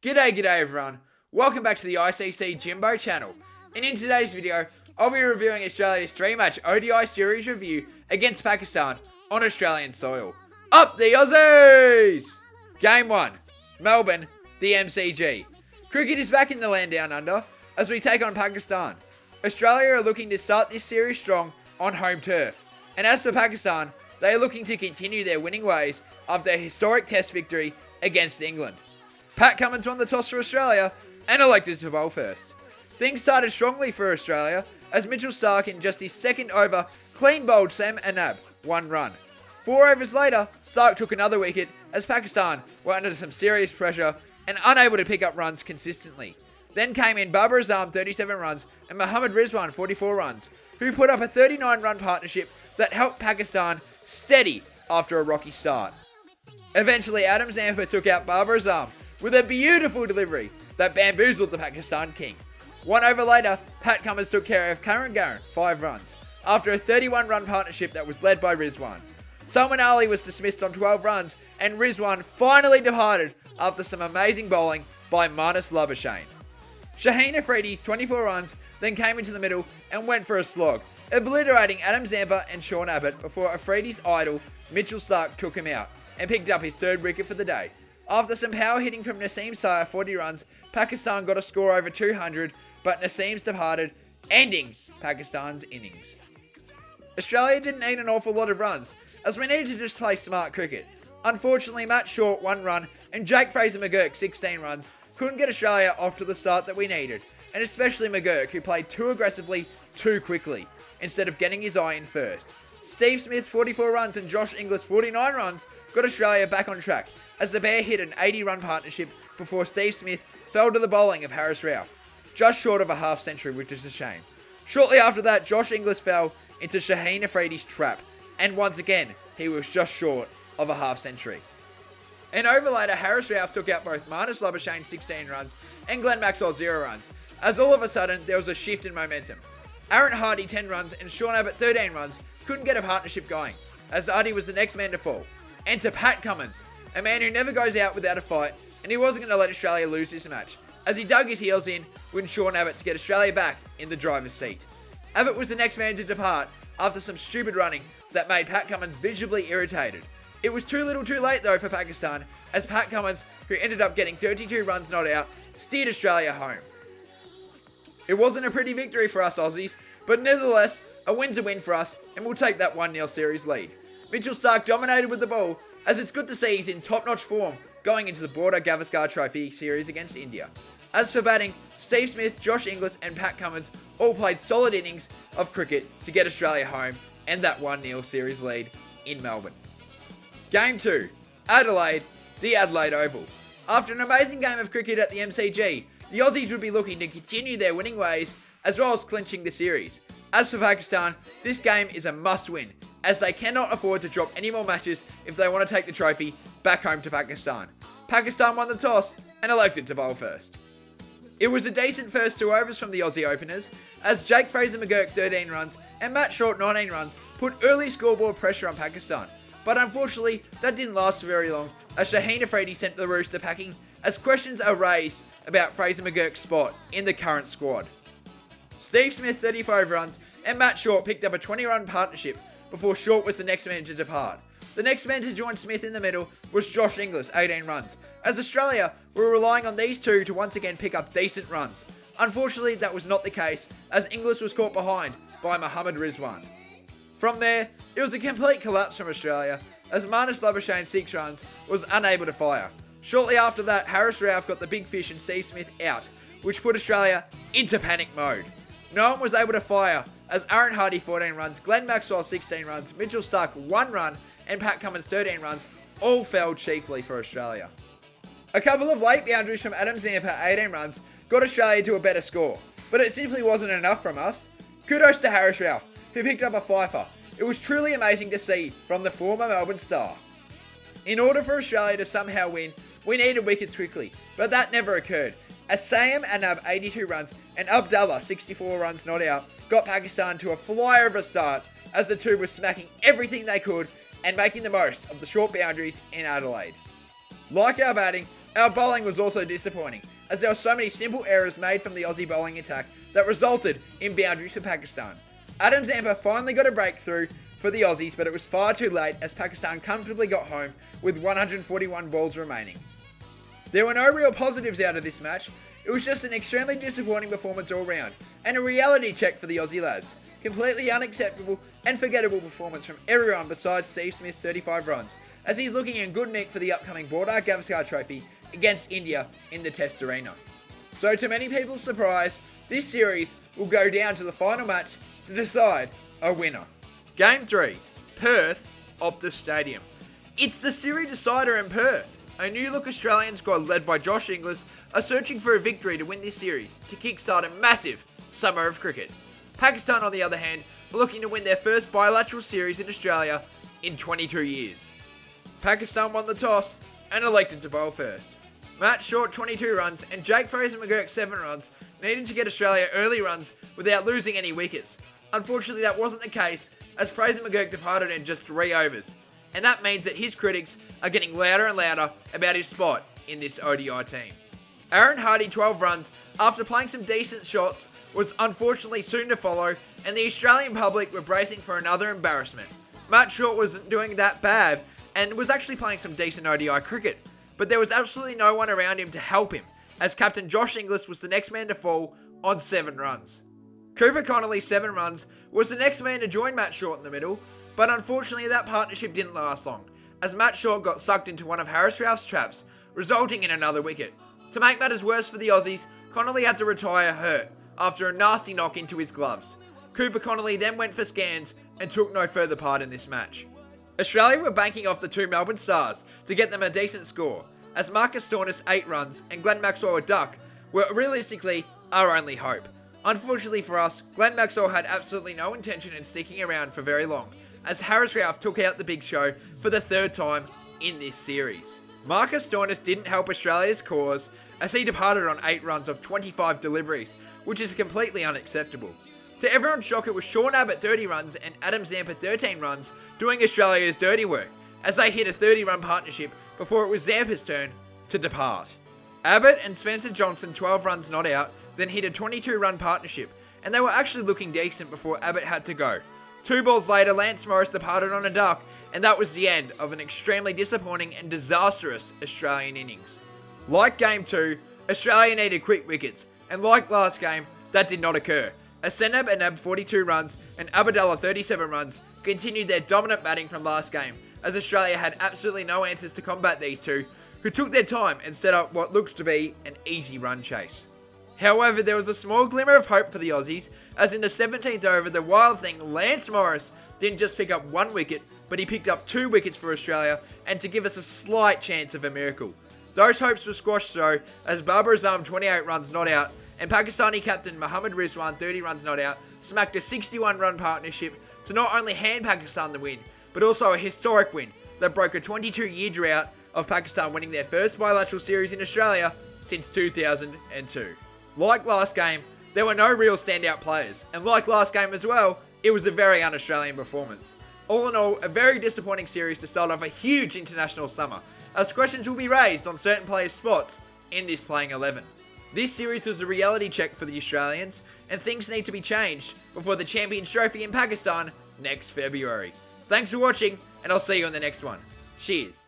G'day everyone, welcome back to the ICC Jimbo channel, and in today's video, I'll be reviewing Australia's 3-match ODI series review against Pakistan on Australian soil. Up the Aussies! Game 1, Melbourne, the MCG. Cricket is back in the land down under as we take on Pakistan. Australia are looking to start this series strong on home turf, and as for Pakistan, they are looking to continue their winning ways after a historic test victory against England. Pat Cummins won the toss for Australia and elected to bowl first. Things started strongly for Australia as Mitchell Starc in just his second over clean bowled Sam Anab 1 run. 4 overs later, Starc took another wicket as Pakistan were under some serious pressure and unable to pick up runs consistently. Then came in Babar Azam 37 runs and Mohammad Rizwan 44 runs, who put up a 39 run partnership that helped Pakistan steady after a rocky start. Eventually Adam Zampa took out Babar Azam with a beautiful delivery that bamboozled the Pakistan king. 1 over later, Pat Cummins took care of Karan Garan 5 runs after a 31 run partnership that was led by Rizwan. Salman Ali was dismissed on 12 runs and Rizwan finally departed after some amazing bowling by Marnus Labuschagne. Shaheen Afridi's 24 runs then came into the middle and went for a slog, obliterating Adam Zampa and Sean Abbott before Afridi's idol Mitchell Starc took him out and picked up his 3rd wicket for the day. After some power hitting from Naseem Sayer 40 runs, Pakistan got a score over 200, but Naseem's departed, ending Pakistan's innings. Australia didn't need an awful lot of runs, as we needed to just play smart cricket. Unfortunately, Matt Short 1 run and Jake Fraser-McGurk 16 runs couldn't get Australia off to the start that we needed, and especially McGurk, who played too aggressively, too quickly, instead of getting his eye in first. Steve Smith 44 runs and Josh Inglis 49 runs got Australia back on track, as the Bear hit an 80 run partnership before Steve Smith fell to the bowling of Harris Ralph, just short of a half century, which is a shame. Shortly after that, Josh Inglis fell into Shaheen Afridi's trap, and once again, he was just short of a half century. An over later, Harris Ralph took out both Marnus Labuschagne 16 runs and Glenn Maxwell 0 runs, as all of a sudden there was a shift in momentum. Aaron Hardy 10 runs and Sean Abbott 13 runs couldn't get a partnership going, as Hardy was the next man to fall. Enter Pat Cummins, a man who never goes out without a fight, and he wasn't going to let Australia lose this match, as he dug his heels in with Sean Abbott to get Australia back in the driver's seat. Abbott was the next man to depart after some stupid running that made Pat Cummins visibly irritated. It was too little too late though for Pakistan, as Pat Cummins, who ended up getting 32 runs not out, steered Australia home. It wasn't a pretty victory for us Aussies, but nevertheless, a win's a win for us, and we'll take that 1-0 series lead. Mitchell Starc dominated with the ball, as it's good to see he's in top-notch form going into the Border Gavaskar Trophy series against India. As for batting, Steve Smith, Josh Inglis and Pat Cummins all played solid innings of cricket to get Australia home and that 1-0 series lead in Melbourne. Game 2, Adelaide, the Adelaide Oval. After an amazing game of cricket at the MCG, the Aussies would be looking to continue their winning ways as well as clinching the series. As for Pakistan, this game is a must-win, as they cannot afford to drop any more matches if they want to take the trophy back home to Pakistan. Pakistan won the toss and elected to bowl first. It was a decent first 2 overs from the Aussie openers, as Jake Fraser-McGurk 13 runs and Matt Short 19 runs put early scoreboard pressure on Pakistan. But unfortunately, that didn't last very long, as Shaheen Afridi sent the rooster packing, as questions are raised about Fraser-McGurk's spot in the current squad. Steve Smith 35 runs and Matt Short picked up a 20-run partnership before Short was the next man to depart. The next man to join Smith in the middle was Josh Inglis, 18 runs, as Australia were relying on these two to once again pick up decent runs. Unfortunately, that was not the case, as Inglis was caught behind by Mohammad Rizwan. From there, it was a complete collapse from Australia, as Marnus Labuschagne 6 runs was unable to fire. Shortly after that, Harris Ralph got the big fish and Steve Smith out, which put Australia into panic mode. No one was able to fire, as Aaron Hardy 14 runs, Glenn Maxwell 16 runs, Mitchell Starc 1 run, and Pat Cummins 13 runs all fell cheaply for Australia. A couple of late boundaries from Adam Zampa 18 runs got Australia to a better score, but it simply wasn't enough from us. Kudos to Harris Ralph, who picked up a fifer. It was truly amazing to see from the former Melbourne star. In order for Australia to somehow win, we needed wickets quickly, but that never occurred, as Sam Anab 82 runs and Abdullah 64 runs not out got Pakistan to a flyer of a start, as the two were smacking everything they could and making the most of the short boundaries in Adelaide. Like our batting, Our bowling was also disappointing, as there were so many simple errors made from the Aussie bowling attack that resulted in boundaries for Pakistan. Adam Zampa finally got a breakthrough for the Aussies, but it was far too late as Pakistan comfortably got home with 141 balls remaining. There were no real positives out of this match. It was just an extremely disappointing performance all round, and a reality check for the Aussie lads. Completely unacceptable and forgettable performance from everyone besides Steve Smith's 35 runs, as he's looking in good nick for the upcoming Border Gavaskar Trophy against India in the Test arena. So to many people's surprise, this series will go down to the final match to decide a winner. Game 3, Perth, Optus Stadium. It's the series decider in Perth. A new look Australian squad led by Josh Inglis are searching for a victory to win this series to kickstart a massive summer of cricket. Pakistan, on the other hand, are looking to win their first bilateral series in Australia in 22 years. Pakistan won the toss and elected to bowl first. Matt Short 22 runs and Jake Fraser McGurk 7 runs needed to get Australia early runs without losing any wickets. Unfortunately, that wasn't the case as Fraser McGurk departed in just 3 overs, and that means that his critics are getting louder and louder about his spot in this ODI team. Aaron Hardy 12 runs after playing some decent shots was unfortunately soon to follow, and the Australian public were bracing for another embarrassment. Matt Short wasn't doing that bad and was actually playing some decent ODI cricket, but there was absolutely no one around him to help him, as captain Josh Inglis was the next man to fall on 7 runs. Cooper Connolly 7 runs was the next man to join Matt Short in the middle, but unfortunately that partnership didn't last long, as Matt Short got sucked into one of Harris Ralph's traps, resulting in another wicket. To make matters worse for the Aussies, Connolly had to retire hurt after a nasty knock into his gloves. Cooper Connolly then went for scans and took no further part in this match. Australia were banking off the 2 Melbourne Stars to get them a decent score, as Marcus Stoinis 8 runs and Glenn Maxwell a duck were realistically our only hope. Unfortunately for us, Glenn Maxwell had absolutely no intention in sticking around for very long, as Harris Ralph took out the big show for the 3rd time in this series. Marcus Stoinis didn't help Australia's cause as he departed on 8 runs of 25 deliveries, which is completely unacceptable. To everyone's shock, it was Sean Abbott 30 runs and Adam Zampa 13 runs doing Australia's dirty work, as they hit a 30-run partnership before it was Zampa's turn to depart. Abbott and Spencer Johnson 12 runs not out, then hit a 22-run partnership, and they were actually looking decent before Abbott had to go. 2 balls later, Lance Morris departed on a duck, and that was the end of an extremely disappointing and disastrous Australian innings. Like Game 2, Australia needed quick wickets, and like last game, that did not occur, as Senab Anab 42 runs and Abdallah 37 runs continued their dominant batting from last game, as Australia had absolutely no answers to combat these two, who took their time and set up what looked to be an easy run chase. However, there was a small glimmer of hope for the Aussies, as in the 17th over, the wild thing Lance Morris didn't just pick up 1 wicket, but he picked up 2 wickets for Australia, and to give us a slight chance of a miracle. Those hopes were squashed though, as Babar Azam 28 runs not out, and Pakistani captain Mohammad Rizwan 30 runs not out, smacked a 61-run partnership to not only hand Pakistan the win, but also a historic win that broke a 22-year drought of Pakistan winning their first bilateral series in Australia since 2002. Like last game, there were no real standout players, and like last game as well, it was a very un-Australian performance. All in all, a very disappointing series to start off a huge international summer, as questions will be raised on certain players' spots in this playing 11. This series was a reality check for the Australians, and things need to be changed before the Champions Trophy in Pakistan next February. Thanks for watching, and I'll see you in the next one. Cheers.